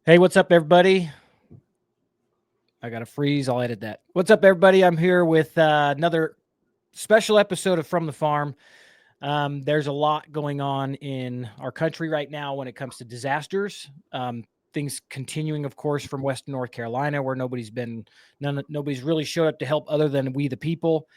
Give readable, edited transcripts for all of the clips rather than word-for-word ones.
Hey, what's up, everybody? I got to freeze. I'll edit that. What's up, everybody? I'm here with another special episode of From the Farm. There's a lot going on in our country right now when it comes to disasters. Things continuing, of course, from Western North Carolina, where nobody's really showed up to help other than we the people,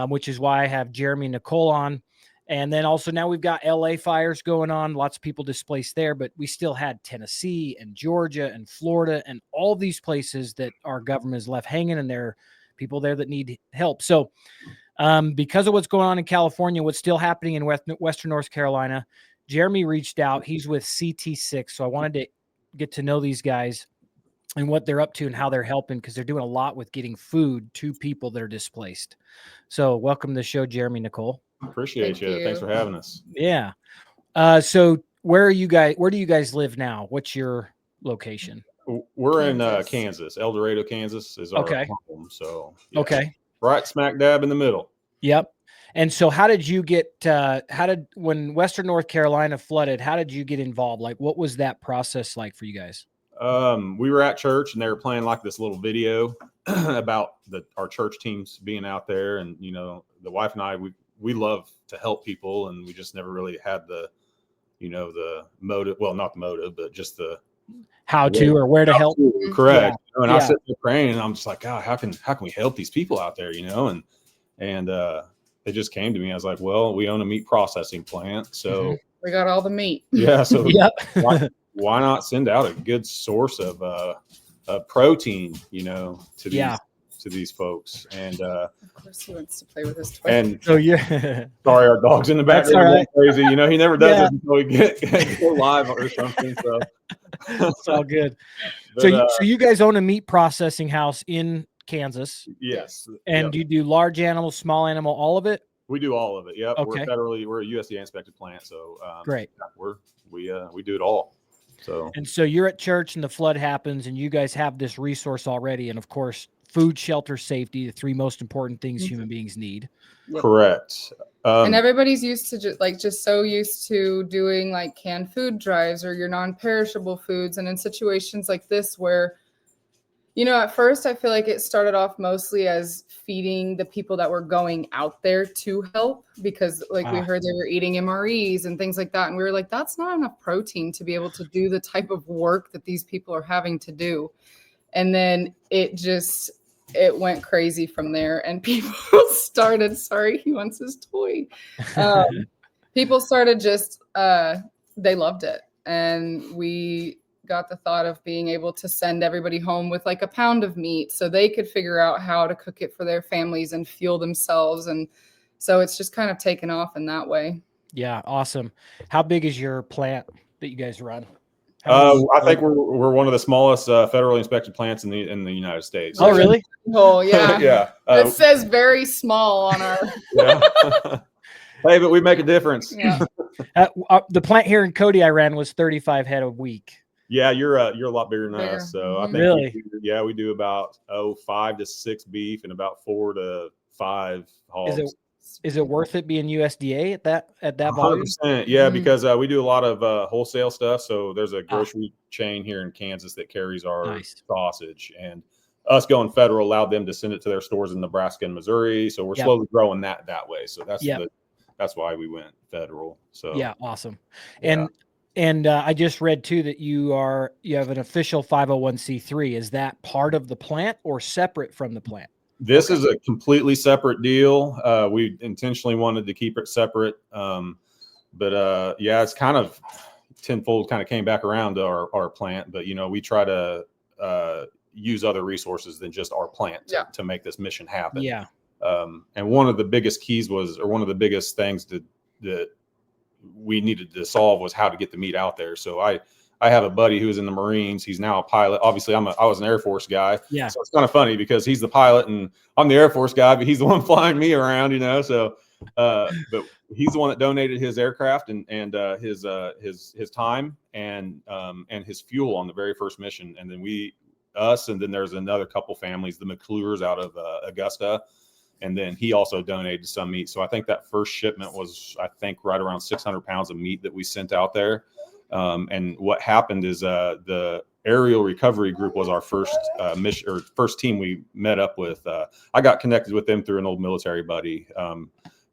which is why I have Jeremy and Nicole on. And then also now we've got LA fires going on, lots of people displaced there, but we still had Tennessee and Georgia and Florida and all these places that our government is left hanging, and there are people there that need help. So because of what's going on in California, what's still happening in Western North Carolina, Jeremy reached out. He's with CT6. So I wanted to get to know these guys and what they're up to and how they're helping, because they're doing a lot with getting food to people that are displaced. So welcome to the show, Jeremy, Nicole. Appreciate you. Thanks for having us. Yeah. So where do you guys live now? What's your location? We're in Kansas. El Dorado, Kansas is our home. So okay, right smack dab in the middle. Yep. And so how did you get when Western North Carolina flooded, how did you get involved? Like, what was that process like for you guys? We were at church and they were playing like this little video about our church teams being out there. And, you know, the wife and I, we love to help people, and we just never really had the motive. Well, not the motive, but just the how to or where to help. Correct. Yeah. And I sit there praying, and I'm just like, God, how can we help these people out there? You know, and it just came to me. I was like, well, we own a meat processing plant, so we got all the meat. Yeah. So why not send out a good source of protein, you know, to these folks? And of course he wants to play with his toy. And sorry, our dog's in the background. Right. Crazy, you know, he never does it until we go live or something. So it's all good. But, so you guys own a meat processing house in Kansas? Yes. And do you do large animal, small animal, all of it? We do all of it. Yep. Okay. We're a USDA inspected plant, so great. We do it all. And so you're at church and the flood happens, and you guys have this resource already, and of course, food, shelter, safety, the three most important things human beings need. Yep. Correct. And everybody's used to just so used to doing like canned food drives or your non-perishable foods. And in situations like this where, you know, at first I feel like it started off mostly as feeding the people that were going out there to help, because like we heard they were eating MREs and things like that. And we were like, that's not enough protein to be able to do the type of work that these people are having to do. And then it went crazy from there, and people started, sorry, he wants his toy. People started they loved it. And we got the thought of being able to send everybody home with like a pound of meat so they could figure out how to cook it for their families and fuel themselves. And so it's just kind of taken off in that way. Yeah. Awesome. How big is your plant that you guys run? I think we're one of the smallest federally inspected plants in the United States. Oh, really? Oh, yeah. Yeah. It says very small on our. Yeah. Hey, but we make a difference. Yeah. The plant here in Cody I ran was 35 head a week. Yeah, you're a lot bigger than us. So I think really, we do about 5 to 6 beef and about 4 to 5 hogs. Is it worth it being USDA at that volume? 100%, yeah, because we do a lot of wholesale stuff. So there's a grocery chain here in Kansas that carries our sausage, and us going federal allowed them to send it to their stores in Nebraska and Missouri. So we're slowly growing that way. So that's why we went federal. So yeah, awesome. And I just read too that you have an official 501c3. Is that part of the plant or separate from the plant? This is a completely separate deal. We intentionally wanted to keep it separate. But it's kind of tenfold kind of came back around to our plant. But, you know, we try to use other resources than just our plant to make this mission happen. Yeah. And one of the biggest keys one of the biggest things that we needed to solve was how to get the meat out there. So I have a buddy who was in the Marines. He's now a pilot. Obviously, I was an Air Force guy. Yeah. So it's kind of funny because he's the pilot and I'm the Air Force guy, but he's the one flying me around, you know. So, but he's the one that donated his aircraft and his time and his fuel on the very first mission. And then and then there's another couple families, the McClures out of Augusta. And then he also donated some meat. So I think that first shipment was, right around 600 pounds of meat that we sent out there. And what happened is the aerial recovery group was our first mission or first team we met up with. I got connected with them through an old military buddy,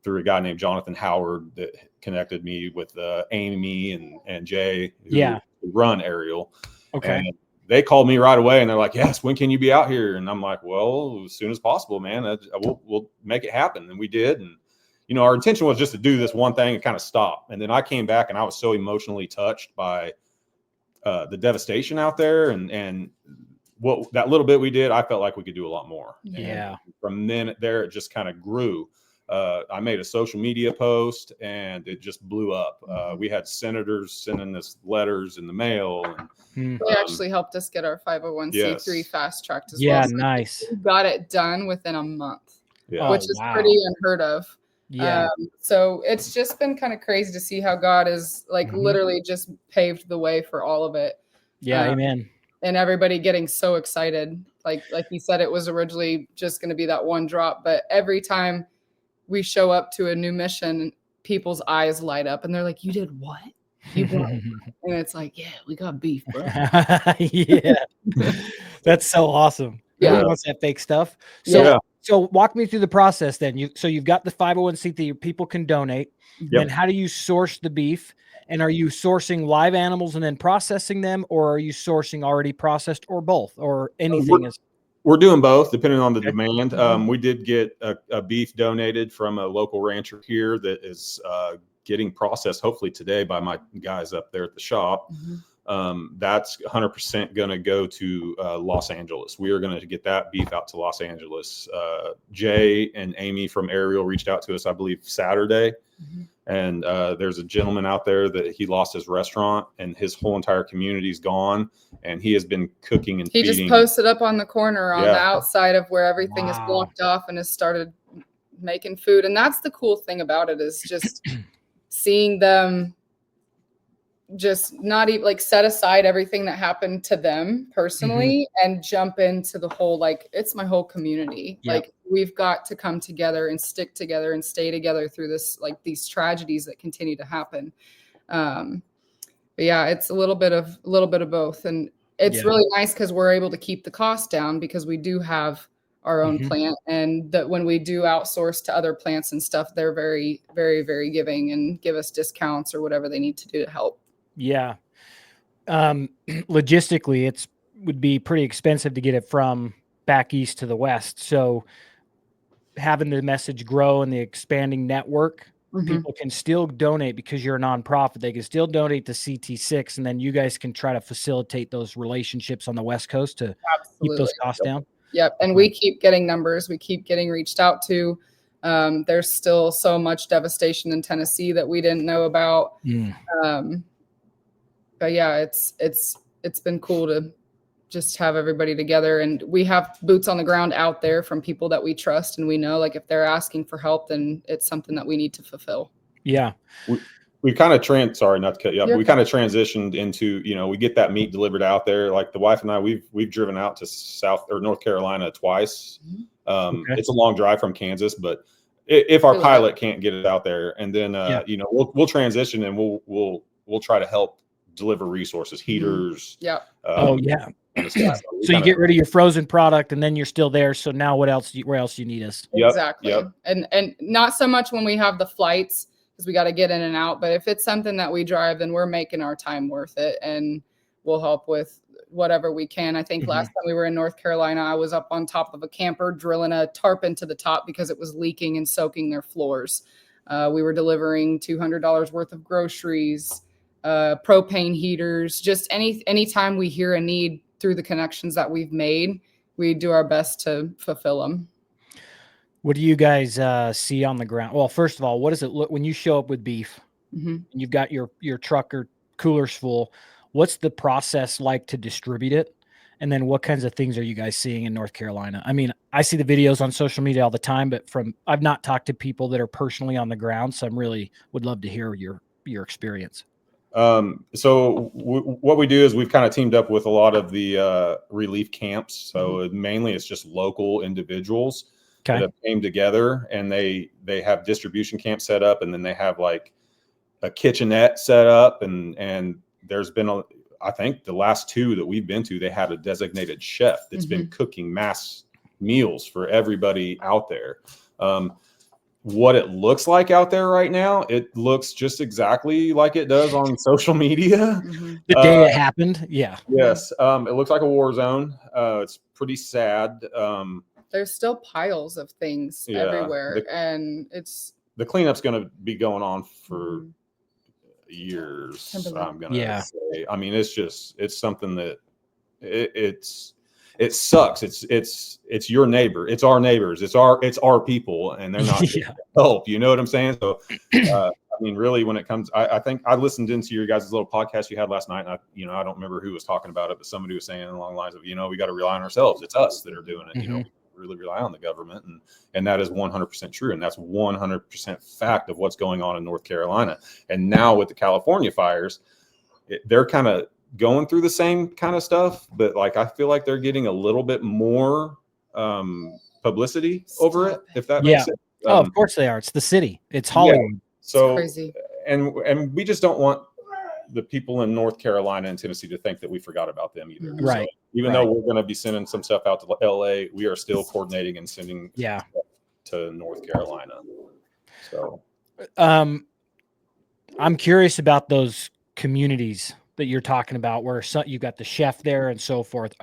through a guy named Jonathan Howard that connected me with Amy and Jay, who run aerial. Okay. And they called me right away and they're like, yes, when can you be out here? And I'm like, well, as soon as possible, man. We'll make it happen. And we did. And, you know, our intention was just to do this one thing and kind of stop. And then I came back and I was so emotionally touched by the devastation out there. And what that little bit we did, I felt like we could do a lot more. Yeah. And from then there, it just kind of grew. I made a social media post and it just blew up. We had senators sending us letters in the mail. And, they actually helped us get our 501c3 fast tracked as well. Yeah, So nice. we got it done within a month, yeah. which is pretty unheard of. Yeah. So it's just been kind of crazy to see how God is like literally just paved the way for all of it. Yeah. Amen. And everybody getting so excited. Like you said, it was originally just going to be that one drop, but every time we show up to a new mission, people's eyes light up and they're like, you did what? You brought it? And it's like, yeah, we got beef, bro. Yeah. That's so awesome. Yeah. Everyone wants that fake stuff. So walk me through the process then. You've got the 501c3, people can donate. Yep. And how do you source the beef? And are you sourcing live animals and then processing them, or are you sourcing already processed, or both, or anything? We're doing both, depending on the demand. We did get a beef donated from a local rancher here that is getting processed hopefully today by my guys up there at the shop. That's 100% going to go to Los Angeles. We are going to get that beef out to Los Angeles. Jay and Amy from Aerial reached out to us, I believe, Saturday. And there's a gentleman out there that he lost his restaurant and his whole entire community's gone. And he has been cooking and feeding. He just posted up on the corner on the outside of where everything is blocked off and has started making food. And that's the cool thing about it, is just seeing them just not even like set aside everything that happened to them personally and jump into the whole, like, it's my whole community. Like, we've got to come together and stick together and stay together through this, like, these tragedies that continue to happen. But yeah, it's a little bit of both. And it's really nice because we're able to keep the cost down because we do have our own plant, and that when we do outsource to other plants and stuff, they're very, very, very giving and give us discounts or whatever they need to do to help. Yeah. Logistically, would be pretty expensive to get it from back east to the west. So having the message grow and the expanding network, people can still donate because you're a nonprofit. They can still donate to CT6, and then you guys can try to facilitate those relationships on the West Coast to keep those costs down. Yep. And we keep getting numbers. We keep getting reached out to. There's still so much devastation in Tennessee that we didn't know about. But yeah, it's been cool to just have everybody together, and we have boots on the ground out there from people that we trust, and we know, like, if they're asking for help, then it's something that we need to fulfill. Yeah. We kind of sorry, not to cut you up. We kind of transitioned into, you know, we get that meat delivered out there. Like the wife and I, we've driven out to South or North Carolina twice. It's a long drive from Kansas, but if our pilot can't get it out there, and then you know, we'll transition and we'll try to help deliver resources, heaters. So you get rid of your frozen product, and then you're still there. So now where else do you need us? Exactly. And not so much when we have the flights, because we got to get in and out. But if it's something that we drive, then we're making our time worth it, and we'll help with whatever we can. I think last time we were in North Carolina, I was up on top of a camper drilling a tarp into the top because it was leaking and soaking their floors. We were delivering $200 worth of groceries, propane heaters, just anytime we hear a need through the connections that we've made, we do our best to fulfill them. What do you guys see on the ground? Well, first of all, what does it look when you show up with beef and you've got your truck or coolers full? What's the process like to distribute it? And then what kinds of things are you guys seeing in North Carolina? I mean, I see the videos on social media all the time, but I've not talked to people that are personally on the ground. So would love to hear your experience. So what we do is we've kind of teamed up with a lot of the relief camps. So mainly it's just local individuals that have came together, and they have distribution camps set up, and then they have like a kitchenette set up, and there's been I think the last 2 that we've been to, they had a designated chef that's been cooking mass meals for everybody out there. What it looks like out there right now, it looks just exactly like it does on social media. The day it happened. Yeah. Yes. It looks like a war zone. It's pretty sad. There's still piles of things everywhere, and the cleanup's going to be going on for years. I'm going to say. I mean, it's something that it sucks. It's your neighbor. It's our neighbors. It's our people, and they're not help. You know what I'm saying? So, I mean, really, when it comes, I think I listened into your guys' little podcast you had last night, and I don't remember who was talking about it, but somebody was saying along the lines of, we got to rely on ourselves. It's us that are doing it. We really rely on the government, and that is 100% true, and that's 100% fact of what's going on in North Carolina. And now with the California fires, they're kind of going through the same kind of stuff, but like I feel like they're getting a little bit more publicity over it, if that makes sense. Of course they are. It's the city. It's Hollywood. So it's crazy. And we just don't want the people in North Carolina and Tennessee to think that we forgot about them either. Right. So even though we're going to be sending some stuff out to LA, we are still coordinating and sending stuff to North Carolina. So I'm curious about those communities that you're talking about, where you got the chef there and so forth.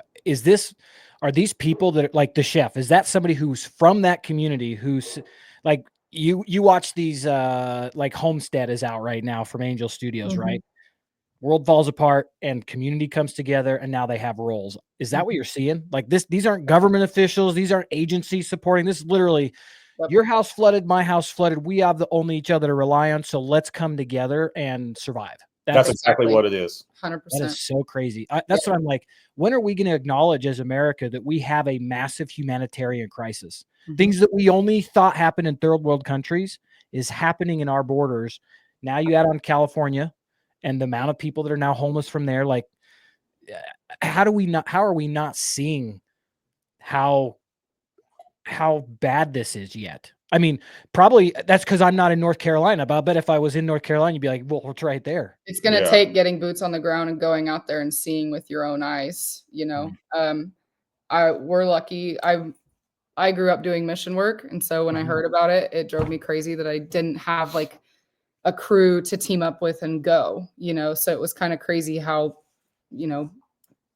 Are these people that like the chef? Is that somebody who's from that community? Who's like you watch these like Homestead is out right now from Angel Studios, right? World falls apart and community comes together, and now they have roles. Is that what you're seeing? Like these aren't government officials. These aren't agencies supporting this. Is literally your house flooded, my house flooded. We have only each other to rely on. So let's come together and survive. That's exactly what it is. 100%. That is so crazy. That's what I'm like. When are we going to acknowledge as America that we have a massive humanitarian crisis? Things that we only thought happened in third world countries is happening in our borders. Now you add on California and the amount of people that are now homeless from there. Like, how are we not seeing how bad this is yet? I mean, probably that's because I'm not in North Carolina, but I bet if I was in North Carolina, you'd be like, well, it's right there. It's going to take getting boots on the ground and going out there and seeing with your own eyes, we're lucky. I grew up doing mission work. And so when I heard about it, it drove me crazy that I didn't have like a crew to team up with and go, so it was kind of crazy how,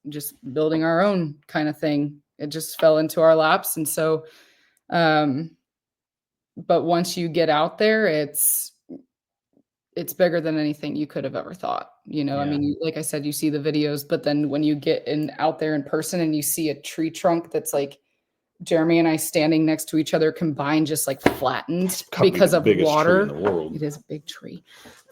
just building our own kind of thing, it just fell into our laps. And so, but once you get out there, it's bigger than anything you could have ever thought. I mean, like I said, you see the videos, but then when you get out there in person and you see a tree trunk that's like Jeremy and I standing next to each other combined, just like flattened because of water. It is a big tree.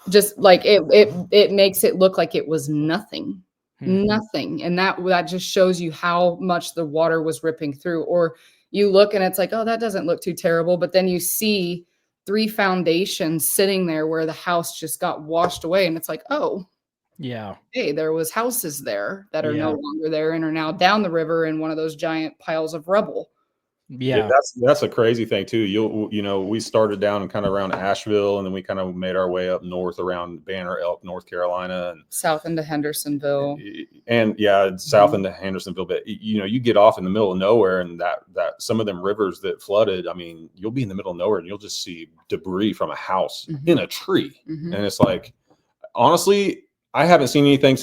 Just like it makes it look like it was nothing. And that just shows you how much the water was ripping through. Or you look and it's like, oh, that doesn't look too terrible. But then you see 3 foundations sitting there where the house just got washed away. And it's like, oh, yeah, hey, there was houses there that are no longer there and are now down the river in one of those giant piles of rubble. Yeah, that's a crazy thing too. We started down and kind of around Asheville, and then we kind of made our way up north around Banner Elk, North Carolina, and south into Hendersonville, and south into Hendersonville. But you get off in the middle of nowhere, and that some of them rivers that flooded. I mean, you'll be in the middle of nowhere, and you'll just see debris from a house in a tree, and it's like, honestly, I haven't seen anything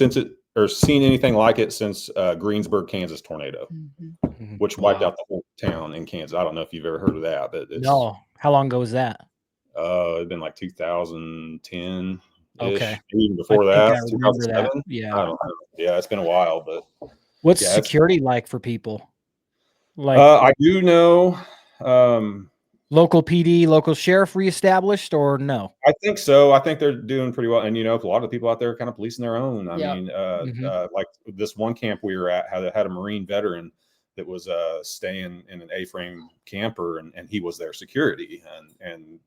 like it since Greensburg, Kansas tornado, which wiped out the whole town in Kansas. I don't know if you've ever heard of that, but no. How long ago was that? It'd been like 2010. Okay, even before that, I remember that. Yeah, I don't know. Yeah, it's been a while, but what's security like for people? Like, I do know. Local PD, local sheriff reestablished, or no? I think so. I think they're doing pretty well. And, a lot of the people out there are kind of policing their own. I mean, like this one camp we were at had a Marine veteran that was staying in an A-frame camper, and he was their security. And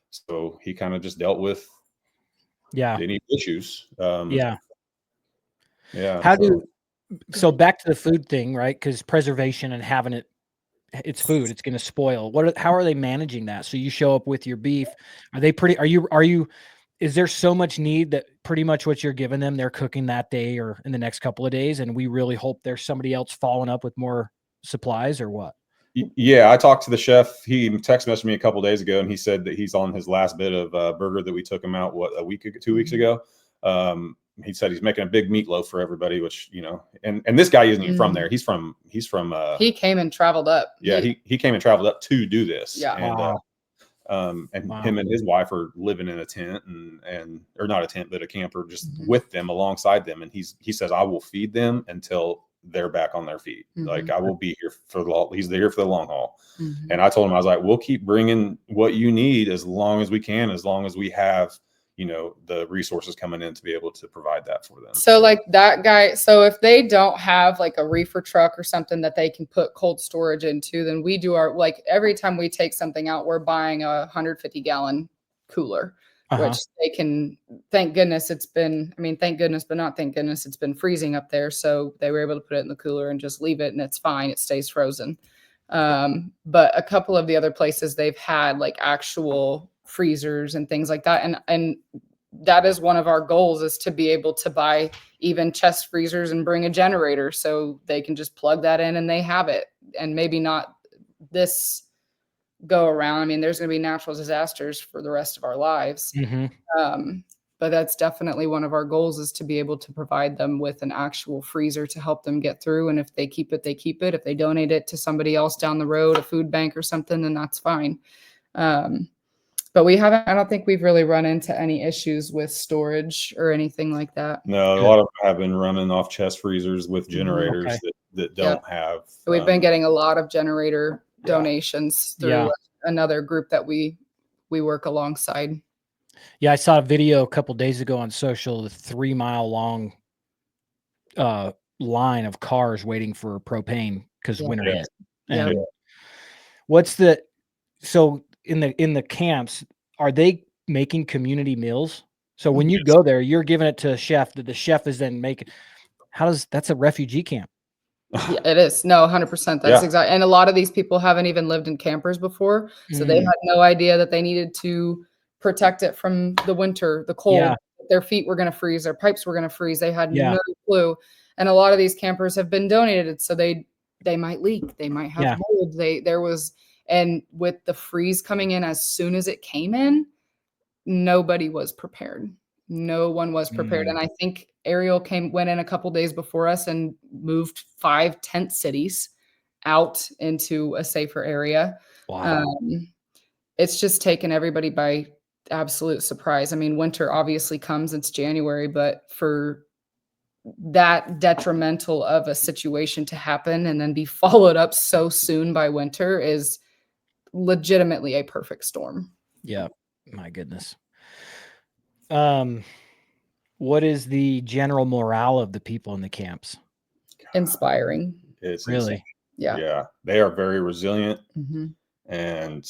so he kind of just dealt with any issues. So back to the food thing, right? Because preservation and having it's food, it's going to spoil. How are they managing that? So you show up with your beef. Are they pretty, is is there so much need that pretty much what you're giving them, they're cooking that day or in the next couple of days, and we really hope there's somebody else following up with more supplies, or what? Yeah, I talked to the chef. He text messaged me a couple of days ago, and he said that he's on his last bit of burger that we took him out, a week ago, 2 weeks ago. He said he's making a big meatloaf for everybody, which, and this guy isn't even from there. He's from he came and traveled up. Yeah, he came and traveled up to do this. Yeah. And Wow. him and his wife are living in a tent or not a tent, but a camper just with them, alongside them. And he says, I will feed them until they're back on their feet. Like, I will be here he's there for the long haul. And I told him, I was like, we'll keep bringing what you need as long as we can, as long as we have, the resources coming in to be able to provide that for them. So like that guy, so if they don't have like a reefer truck or something that they can put cold storage into, then we do like every time we take something out, we're buying a 150-gallon cooler, which they can, thank goodness, but not thank goodness, it's been freezing up there. So they were able to put it in the cooler and just leave it, and it's fine. It stays frozen. But a couple of the other places, they've had like actual freezers and things like that. And that is one of our goals, is to be able to buy even chest freezers and bring a generator so they can just plug that in and they have it. And maybe not this go around. I mean, there's going to be natural disasters for the rest of our lives. But that's definitely one of our goals, is to be able to provide them with an actual freezer to help them get through. And if they keep it, they keep it. If they donate it to somebody else down the road, a food bank or something, then that's fine. But I don't think we've really run into any issues with storage or anything like that. No, a lot of them have been running off chest freezers with generators that don't have. We've been getting a lot of generator donations through another group that we work alongside. Yeah, I saw a video a couple days ago on social, the 3-mile long line of cars waiting for propane because winter hit. And so in the camps, are they making community meals? So when you go there, you're giving it to a chef that the chef is then making. That's a refugee camp? Yeah, it is. No, 100%. That's exactly. And a lot of these people haven't even lived in campers before. So they had no idea that they needed to protect it from the winter, the cold. Yeah. Their feet were going to freeze. Their pipes were going to freeze. They had no clue. And a lot of these campers have been donated. So they might leak. They might have mold. And with the freeze coming in as soon as it came in, nobody was prepared. No one was prepared. And I think Ariel went in a couple days before us and moved 5 tent cities out into a safer area. Wow. It's just taken everybody by absolute surprise. I mean, winter obviously comes, it's January, but for that detrimental of a situation to happen and then be followed up so soon by winter is legitimately a perfect storm. Yeah. My goodness. What is the general morale of the people in the camps? Inspiring. It's really, insane. Yeah. They are very resilient, and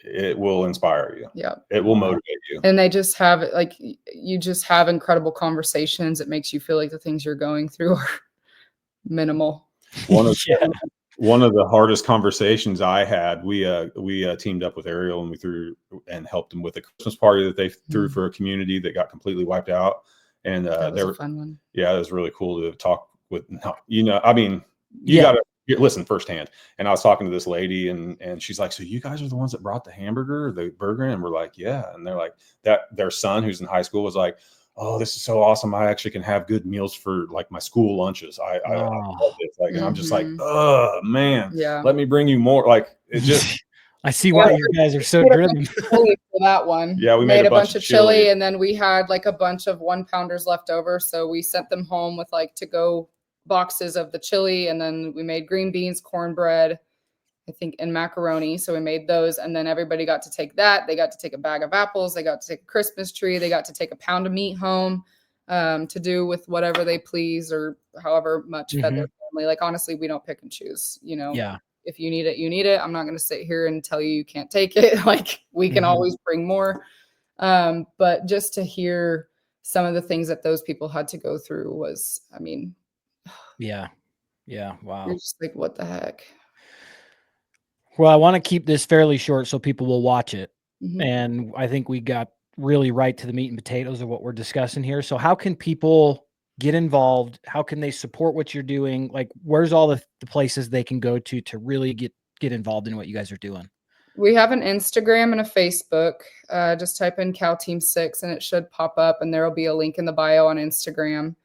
it will inspire you. Yeah. It will motivate you. And they just have you just have incredible conversations. It makes you feel like the things you're going through are minimal. One of the hardest conversations I had, we teamed up with Ariel and we threw and helped them with a Christmas party that they threw for a community that got completely wiped out. And that was a fun one. Yeah, it was really cool to talk with. You got to listen firsthand. And I was talking to this lady, and she's like, "So you guys are the ones that brought the burger?" And we're like, "Yeah." And they're like, that their son, who's in high school, was like, "Oh, this is so awesome! I actually can have good meals for like my school lunches. I love this." Like, and I'm just like, "Oh man, let me bring you more." Like, it just. I see why you guys are so driven. For that one. Yeah, we made a bunch of chili, and then we had like a bunch of 1-pounders left over. So we sent them home with like to-go boxes of the chili, and then we made green beans, cornbread, I think, and macaroni. So we made those, and then everybody got to take that. They got to take a bag of apples. They got to take a Christmas tree. They got to take a pound of meat home to do with whatever they please or however much fed their family. Like, honestly, we don't pick and choose, Yeah. If you need it, you need it. I'm not going to sit here and tell you can't take it. Like, we can always bring more. But just to hear some of the things that those people had to go through was, I mean. Yeah. Wow. You're just like, what the heck? Well, I want to keep this fairly short so people will watch it. And I think we got really right to the meat and potatoes of what we're discussing here. So how can people get involved? How can they support what you're doing? Like, where's all the places they can go to really get involved in what you guys are doing? We have an Instagram and a Facebook. Just type in Cal Team 6 and it should pop up, and there will be a link in the bio on Instagram.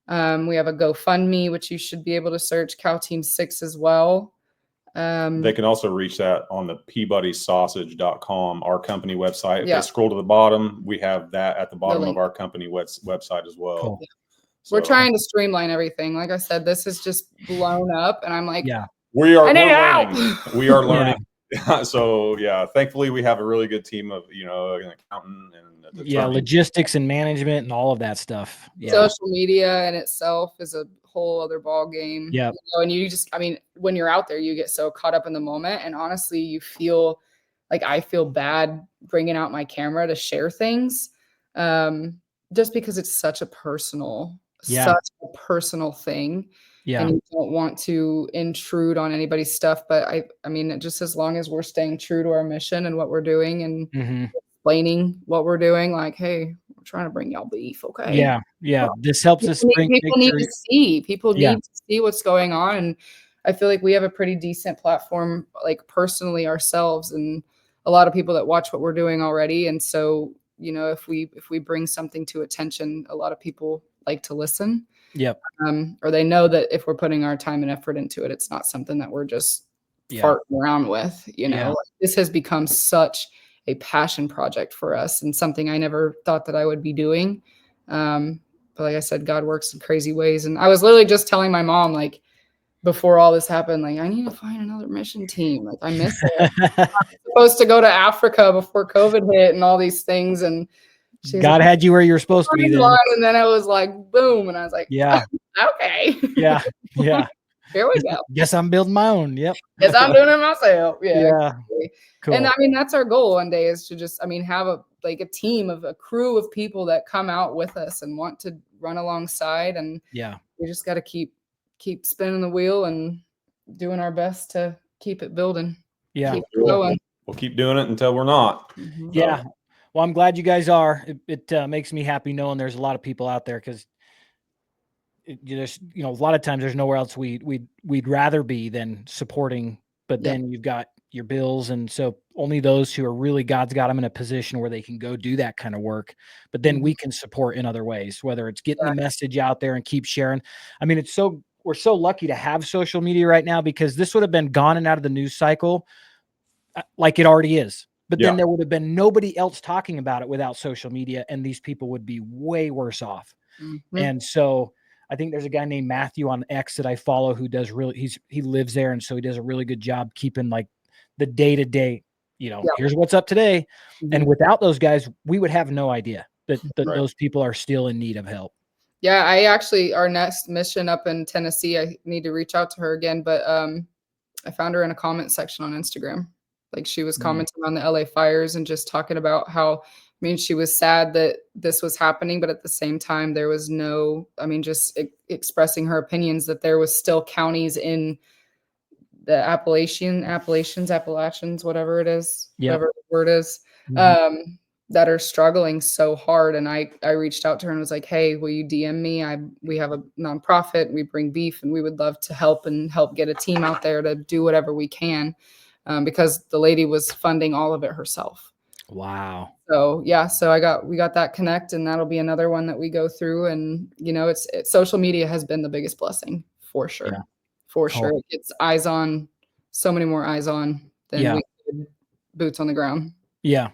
We have a GoFundMe, which you should be able to search Cal Team 6 as well. They can also reach that on the PeabodySausage.com, our company website. If Yeah. they scroll to the bottom, we have that at the bottom link. of our company website as well. Cool. So, We're trying to streamline everything. Like I said, this is just blown up, and I'm like, Yeah. we're help. learning. We are learning. So yeah, thankfully we have a really good team of, you know, an accountant and logistics and management and all of that stuff. Yeah. Social media in itself is a whole other ball game. Yeah. You know, and you just, I mean, when you're out there, you get so caught up in the moment, and honestly, you feel like I feel bad bringing out my camera to share things, just because it's such a personal thing. Yeah. And you don't want to intrude on anybody's stuff. But I mean, just as long as we're staying true to our mission and what we're doing and explaining what we're doing, like, hey, we're trying to bring y'all beef. Okay. Yeah. Yeah. This helps us bring people need to see. People need to see what's going on. And I feel like we have a pretty decent platform, like personally ourselves, and a lot of people that watch what we're doing already. And so, you know, if we bring something to attention, a lot of people like to listen. Yep. Or they know that if we're putting our time and effort into it, it's not something that we're just farting around with, you know. Yeah. This has become such a passion project for us, and something I never thought that I would be doing. But like I said, God works in crazy ways. And I was literally just telling my mom, like, before all this happened, like, I need to find another mission team. Like, I miss it. I was supposed to go to Africa before COVID hit and all these things. And God had you where you were supposed to be then. And then I was like, boom. And I was like, yeah, okay. Yeah. Here we go. Guess I'm building my own. Yep. Guess I'm doing it myself. Yeah. Cool. And I mean, that's our goal one day, is to just, I mean, have a team of a crew of people that come out with us and want to run alongside. And we just got to keep spinning the wheel and doing our best to keep it building. Yeah. Keep it going. We'll keep doing it until we're not. Yeah. Well, I'm glad you guys are. It makes me happy knowing there's a lot of people out there, because there's, you know, a lot of times there's nowhere else we'd rather be than supporting. But then you've got your bills, and so only those who are really, God's got them in a position where they can go do that kind of work. But then we can support in other ways, whether it's getting the message out there and keep sharing. I mean, we're so lucky to have social media right now, because this would have been gone and out of the news cycle like it already is. But then there would have been nobody else talking about it without social media, and these people would be way worse off. And so I think there's a guy named Matthew on X that I follow who does he lives there. And so he does a really good job keeping like the day-to-day, you know, here's what's up today. And without those guys, we would have no idea that those people are still in need of help. Yeah, our next mission up in Tennessee, I need to reach out to her again, but I found her in a comment section on Instagram. Like, she was commenting on the LA fires and just talking about how, I mean, she was sad that this was happening, but at the same time, there was no, I mean, just expressing her opinions that there was still counties in the Appalachians, whatever it is, whatever the word is, that are struggling so hard. And I reached out to her and was like, hey, will you DM me? We have a nonprofit, we bring beef, and we would love to help get a team out there to do whatever we can. Because the lady was funding all of it herself. Wow. So we got that connect, and that'll be another one that we go through. And, you know, it's social media has been the biggest blessing for sure. Sure. It gets eyes on, so many more eyes on than we did boots on the ground. Yeah.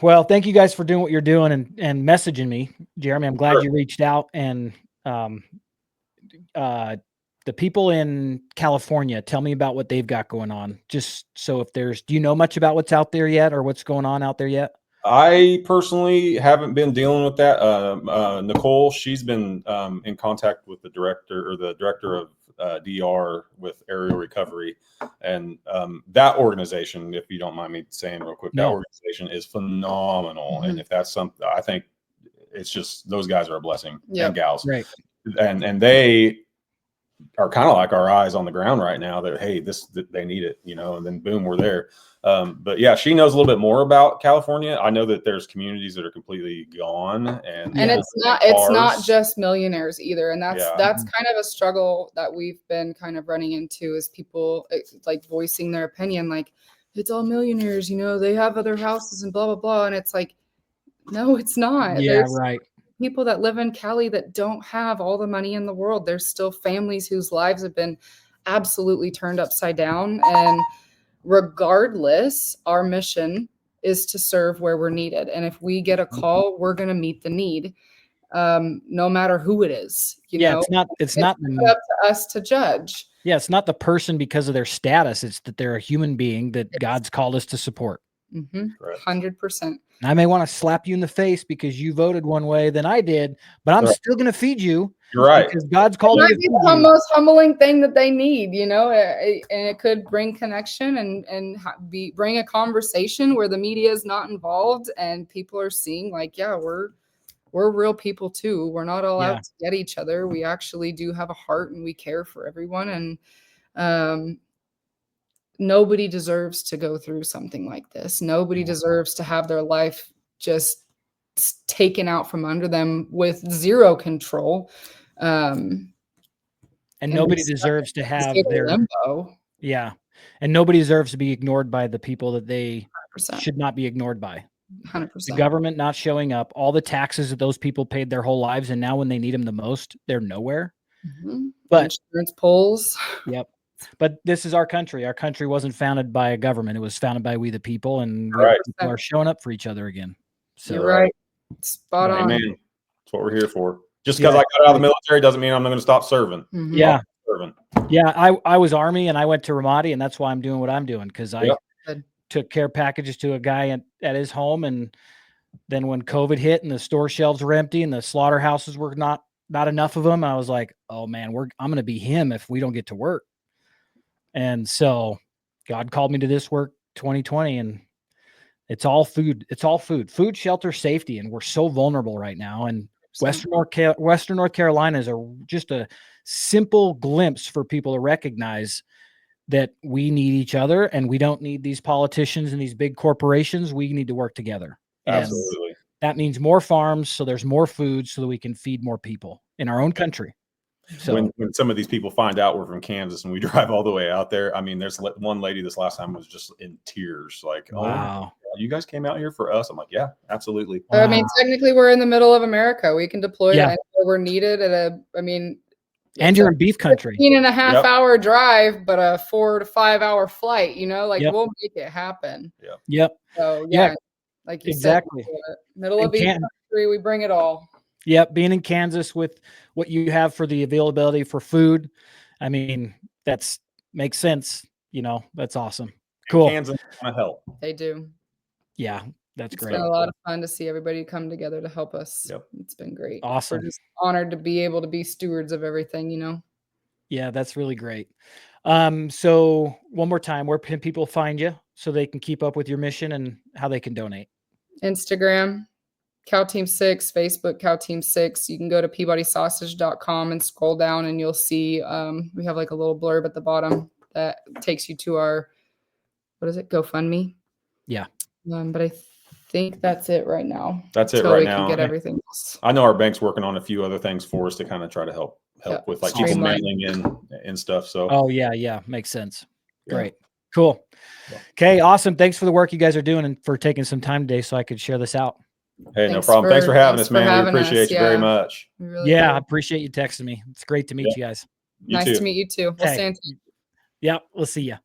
Well, thank you guys for doing what you're doing and messaging me, Jeremy. I'm glad you reached out. And the people in California, tell me about what they've got going on. Just so do you know much about what's out there yet, or what's going on out there yet? I personally haven't been dealing with that. Nicole, she's been in contact with the director of DR with aerial recovery. And that organization, if you don't mind me saying real quick, that organization is phenomenal. And if that's something, I think it's just, those guys are a blessing, and gals. Right. And they are kind of like our eyes on the ground right now that, hey, they need it, and then boom, we're there. But yeah, she knows a little bit more about California. I know that there's communities that are completely gone, and it's not just millionaires either. And that's Mm-hmm. kind of a struggle that we've been kind of running into, is people like voicing their opinion, like, it's all millionaires, they have other houses and blah, blah, blah. And it's like, no, it's not. Yeah, There's right. people that live in Cali that don't have all the money in the world. There's still families whose lives have been absolutely turned upside down. And regardless, our mission is to serve where we're needed. And if we get a call, we're going to meet the need, no matter who it is. It's not up to us to judge. Yeah, it's not the person because of their status. It's that they're a human being that God's called us to support. 100%. I may want to slap you in the face because you voted one way than I did, but I'm still going to feed you. You're right. Because God's called me to feed the you. most humbling thing that they need, and it could bring connection and bring a conversation where the media is not involved and people are seeing like, yeah, we're real people too. We're not all out to get each other. We actually do have a heart and we care for everyone. And nobody deserves to go through something like this. Nobody deserves to have their life just taken out from under them with zero control. And nobody deserves to have their limbo. Yeah. And nobody deserves to be ignored by the people that they 100%. should not be ignored by. 100%. The government not showing up, all the taxes that those people paid their whole lives, and now when they need them the most, they're nowhere. But insurance polls. Yep. But this is our country. Our country wasn't founded by a government. It was founded by we the people, and people are showing up for each other again. So you're right. Spot on. Amen. That's what we're here for. Just because I got out of the military doesn't mean I'm going to stop serving. Yeah. Yeah. I was Army and I went to Ramadi, and that's why I'm doing what I'm doing. Cause I took care packages to a guy at his home. And then when COVID hit and the store shelves were empty and the slaughterhouses were not enough of them, I was like, oh man, I'm going to be him if we don't get to work. And so God called me to this work 2020, and it's all food. It's all food, shelter, safety. And we're so vulnerable right now. And Western North Carolina is just a simple glimpse for people to recognize that we need each other and we don't need these politicians and these big corporations. We need to work together. Absolutely. And that means more farms. So there's more food so that we can feed more people in our own country. So when some of these people find out we're from Kansas and we drive all the way out there, I mean, there's one lady this last time was just in tears, like, wow, oh, you guys came out here for us. I'm like, yeah, absolutely. Wow. I mean, technically we're in the middle of America. We can deploy anywhere we're needed and you're in beef country. 15.5 hour drive, but a 4 to 5 hour flight, we'll make it happen. Yep. So like you exactly. said, middle of beef country, we bring it all. Yep. Being in Kansas with what you have for the availability for food. I mean, makes sense. That's awesome. Cool. Kansas want to help. They do. Yeah. That's great. It's been a lot of fun to see everybody come together to help us. Yep. It's been great. Awesome. We're just honored to be able to be stewards of everything, Yeah, that's really great. So one more time, where can people find you so they can keep up with your mission and how they can donate? Instagram, Cow Team 6, Facebook, Cow Team 6. You can go to peabodysausage.com and scroll down and you'll see we have like a little blurb at the bottom that takes you to our, GoFundMe. Yeah. But I think that's it right now. That's it right now. Can get everything else. I know our bank's working on a few other things for us to kind of try to help with like people mailing in and stuff. So makes sense. Great. Cool. Okay, awesome. Thanks for the work you guys are doing and for taking some time today so I could share this out. Hey, no problem. Thanks for having us, man. We appreciate you very much. Really I appreciate you texting me. It's great to meet you guys. Nice to meet you too. We'll stay in touch. Yeah, we'll see you.